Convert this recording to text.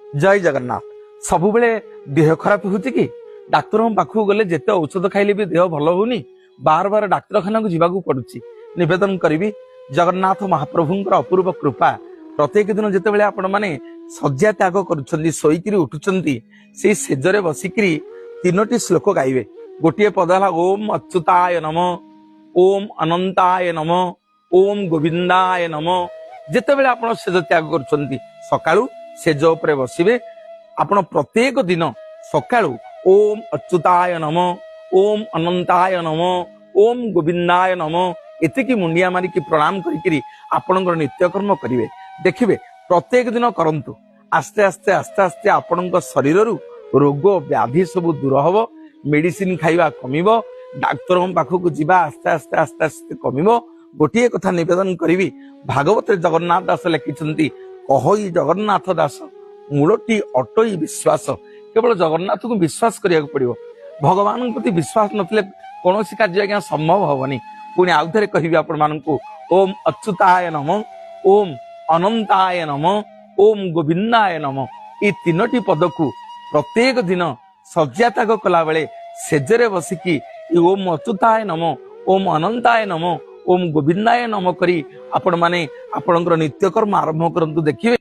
जय जगन्नाथ। सबु बेले देह खराब होची कि डाक्तर पाखु गले जेते औषध खाइले भी देह भल होनी, बार बार डाक्तरखाना को जीवाकू पड़ुची। निवेदन करी जगन्नाथ महाप्रभुंकर अपूर्व कृपा प्रत्येक दिन जिते बेले आपण माने शଯ୍ୟା त्याग करुछंती सोईकिरी उठुचंती से सेजरे बसिकिरी तीनोटी श्लोक गाइबे। गोटिए पद हला ओम अच्युताय नमः, ओम अनंताय नमः, ओम गोविंदाय नमः। जिते बेले आपण सेज त्याग करुछंती सकाळू सेज उपरे बसिबे। आपण प्रत्येक दिन सकाळू ओम अच्युताय नमः, ओम अनंताय नमः, ओम गोविंदाय नमः एतिकी मुंडिया मारिकी प्रणाम करिकिरी आपणकर नित्यकर्म करिवे। देखिबे प्रत्येक दिन करंतु, आस्ते आस्ते आस्ते आस्ते आपणक शरीररू रोग व्याधि सब दूर हबो। मेडिसिन खाइबा कमिबो, डाक्तर पाखक जीवा आस्ते आस्ते आस्ते आस्ते कमिबो। गोटिए कथा निवेदन करिवि, भागवत जगन्नाथ दास लिखिछंती कहई जगन्नाथ दास मूलटी अटई विश्वास। केवल जगन्नाथ को विश्वास करिया पड़िबो। भगवान प्रति विश्वास नथिले कोनोसी कार्य आज्ञा संभव हबनी। पुणी आउ थरे कहिबि आपण माननकु ओम अच्युताय नमः, ओम अनंताय नमः, ओम गोविंदाय नमः। ई तीनोटी पद को प्रत्येक दिन शଯ୍ୟା त्याग कला बेले सेजरे बसिकी ओम अच्युताय नमः, ओम अनंताय नमः, ओम गोविंदाय नमः करी आपण माने आपणकर नित्यकर्म आरंभ करंतु। देखिबे